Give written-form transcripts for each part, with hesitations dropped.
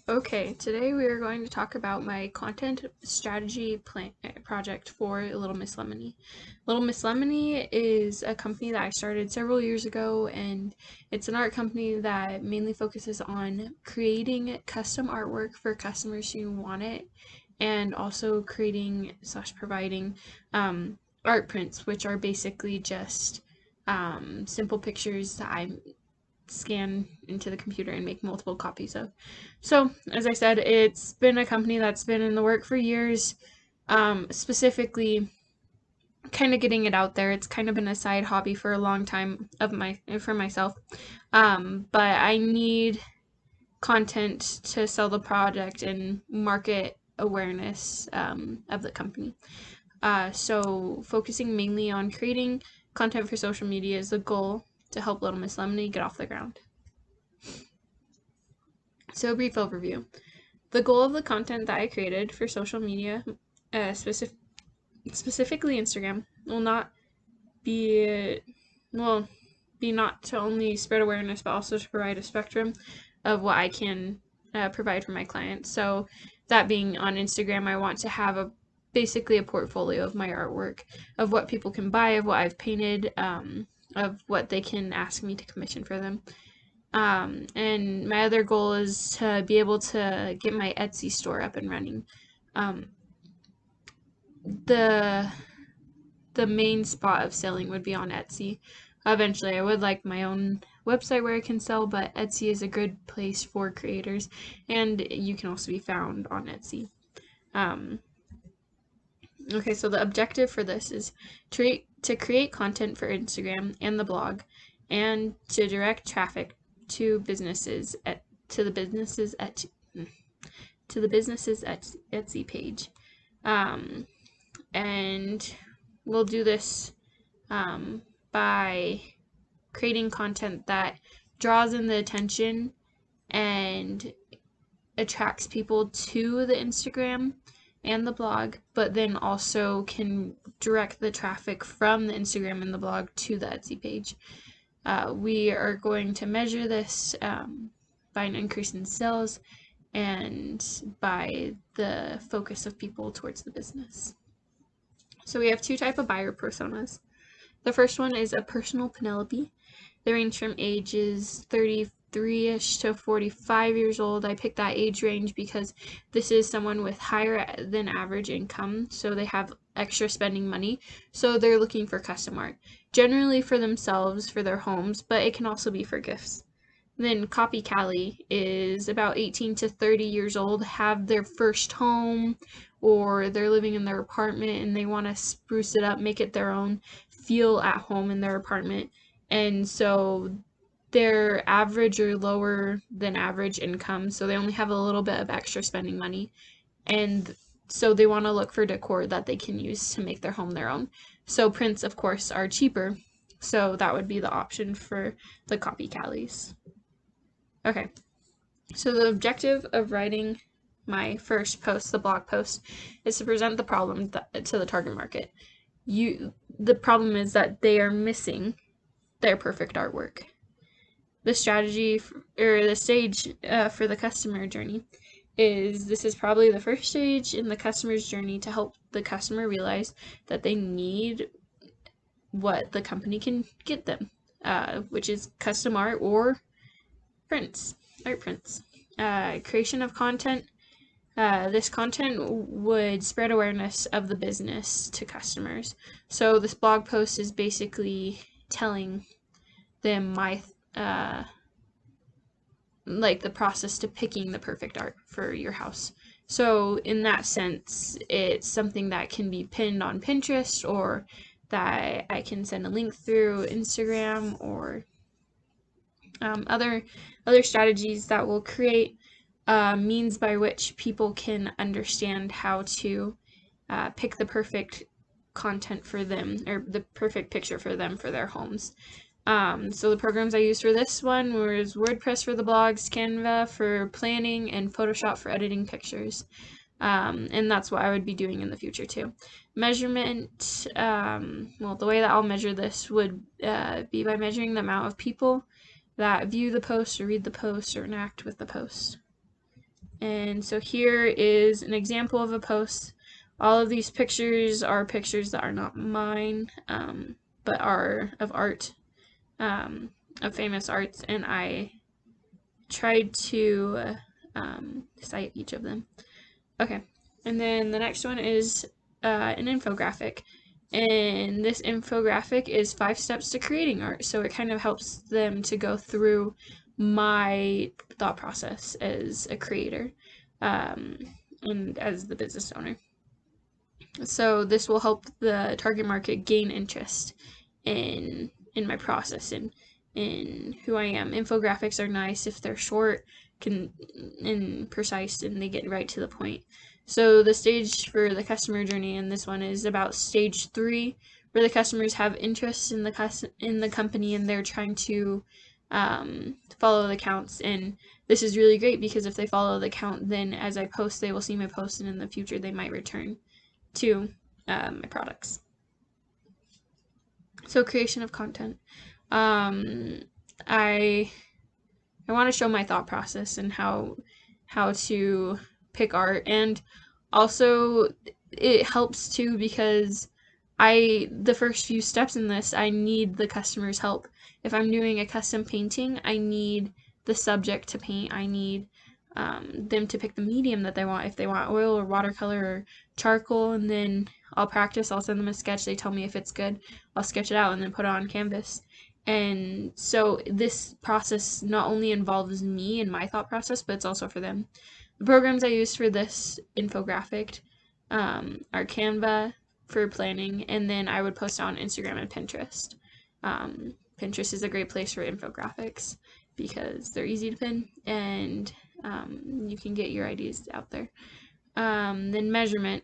Okay, today we are going to talk about my content strategy project for Little Miss Lemony. Little Miss Lemony is a company that I started several years ago, and it's an art company that mainly focuses on creating custom artwork for customers who want it, and also creating slash providing art prints, which are basically just simple pictures that I scan into the computer and make multiple copies of. So, as I said, it's been a company that's been in the work for years, specifically kind of getting it out there. It's kind of been a side hobby for a long time for myself. But I need content to sell the product and market awareness of the company. So focusing mainly on creating content for social media is the goal to help Little Miss Lemony get off the ground. So, a brief overview. The goal of the content that I created for social media, specifically Instagram, will not be not to only spread awareness, but also to provide a spectrum of what I can provide for my clients. So, that being on Instagram, I want to have basically a portfolio of my artwork, of what people can buy, of what I've painted, of what they can ask me to commission for them. And my other goal is to be able to get my Etsy store up and running. Um, the the main spot of selling would be on Etsy. Eventually, I would like my own website where I can sell, but Etsy is a good place for creators, and you can also be found on Etsy. Um, okay, so the objective for this is to create content for Instagram and the blog, and to direct traffic to businesses at to the businesses at to the businesses at Etsy page. And we'll do this by creating content that draws in the attention and attracts people to the Instagram and the blog, but then also can direct the traffic from the Instagram and the blog to the Etsy page. We are going to measure this by an increase in sales and by the focus of people towards the business. So we have two type of buyer personas. The first one is a personal Penelope. They range from ages 33-ish to 45 years old. I picked that age range because this is someone with higher than average income, so they have extra spending money, so they're looking for custom art, generally for themselves, for their homes, but it can also be for gifts. Then Copy Callie is about 18 to 30 years old, have their first home, or they're living in their apartment and they want to spruce it up, make it their own, feel at home in their apartment. And so they're average or lower than average income, so they only have a little bit of extra spending money. And so they want to look for decor that they can use to make their home their own. So prints, of course, are cheaper. So that would be the option for the Copy Callies. Okay, so the objective of writing my first post, the blog post, is to present the problem to the target market. The problem is that they are missing their perfect artwork. The strategy or the stage for the customer journey is this is probably the first stage in the customer's journey to help the customer realize that they need what the company can get them, which is custom art or art prints. Creation of content. This content would spread awareness of the business to customers. So this blog post is basically telling them like the process to picking the perfect art for your house. So in that sense, it's something that can be pinned on Pinterest, or that I can send a link through Instagram, or other strategies that will create means by which people can understand how to pick the perfect content for them, or the perfect picture for them for their homes. So the programs I used for this one was WordPress for the blogs, Canva for planning, and Photoshop for editing pictures. And that's what I would be doing in the future too. Measurement, well, the way that I'll measure this would be by measuring the amount of people that view the post or read the post or interact with the post. And so here is an example of a post. All of these pictures are pictures that are not mine, but are of art, of famous arts, and I tried to cite each of them. Okay, and then the next one is an infographic. And this infographic is 5 steps to creating art. So it kind of helps them to go through my thought process as a creator and as the business owner. So this will help the target market gain interest in my process and in who I am. Infographics are nice if they're short and precise and they get right to the point. So the stage for the customer journey in this one is about stage 3, where the customers have interest in the company and they're trying to follow the counts. And this is really great because if they follow the count, then as I post, they will see my post, and in the future they might return to my products. So creation of content. I want to show my thought process and how to pick art, and also it helps too because the first few steps in this, I need the customer's help. If I'm doing a custom painting, I need the subject to paint. I need them to pick the medium that they want, if they want oil or watercolor or charcoal, and then I'll practice. I'll send them a sketch. They tell me if it's good. I'll sketch it out and then put it on canvas. And so this process not only involves me and my thought process, but it's also for them. The programs I use for this infographic are Canva for planning, and then I would post on Instagram and Pinterest. Pinterest is a great place for infographics because they're easy to pin and you can get your ideas out there. Then measurement.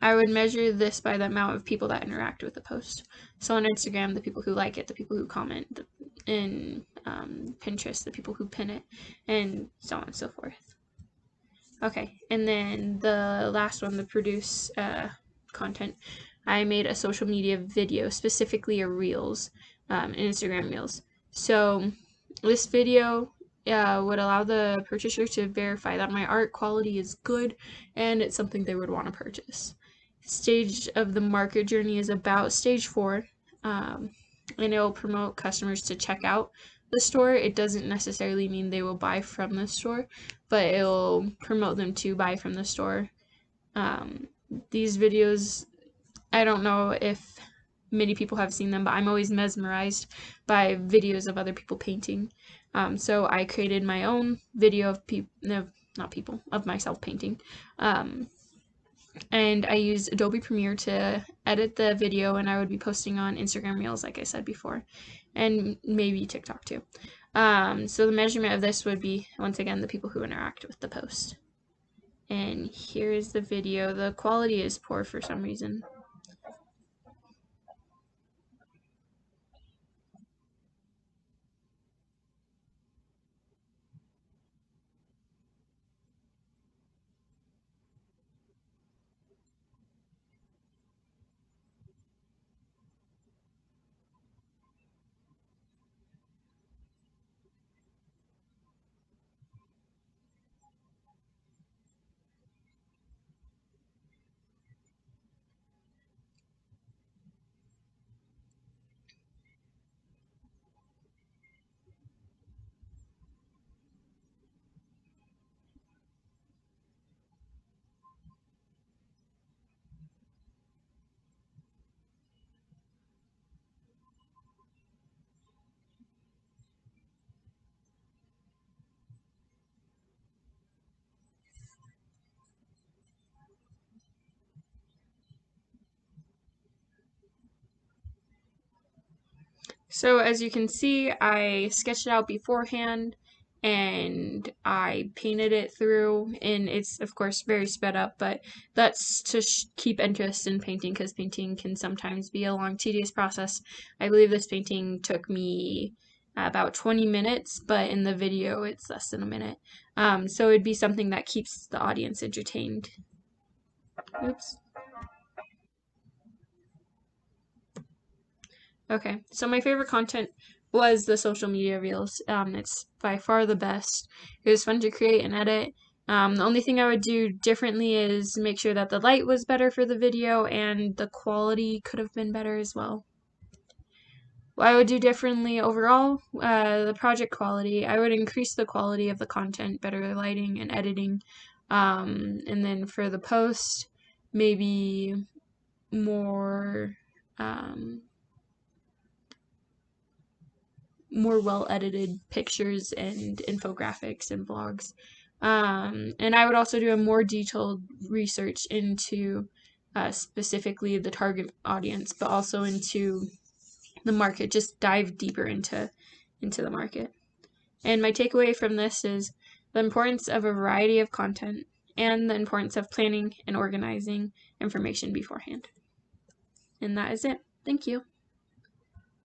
I would measure this by the amount of people that interact with the post. So on Instagram, the people who like it, the people who comment, in Pinterest, the people who pin it, and so on and so forth. Okay, and then the last one, the produce content. I made a social media video, specifically a Reels, Instagram Reels. So this video would allow the purchaser to verify that my art quality is good and it's something they would want to purchase. Stage of the market journey is about stage 4, and it will promote customers to check out the store. It doesn't necessarily mean they will buy from the store, but it will promote them to buy from the store. These videos, I don't know if many people have seen them, but I'm always mesmerized by videos of other people painting. So I created my own video of myself painting. And I used Adobe Premiere to edit the video, and I would be posting on Instagram Reels, like I said before, and maybe TikTok too. So the measurement of this would be, once again, the people who interact with the post. And here is the video. The quality is poor for some reason. So as you can see, I sketched it out beforehand and I painted it through, and it's of course very sped up, but that's to keep interest in painting, because painting can sometimes be a long, tedious process. I believe this painting took me about 20 minutes, but in the video it's less than a minute. So it'd be something that keeps the audience entertained. Oops. Okay, so my favorite content was the social media reels. It's by far the best. It was fun to create and edit, The only thing I would do differently is make sure that the light was better for the video and the quality could have been better as well. What I would do differently overall, the project quality, I would increase the quality of the content, better lighting and editing. And then for the post, maybe more well-edited pictures and infographics and vlogs. And I would also do a more detailed research into specifically the target audience, but also into the market, just dive deeper into the market. And my takeaway from this is the importance of a variety of content and the importance of planning and organizing information beforehand. And that is it. Thank you.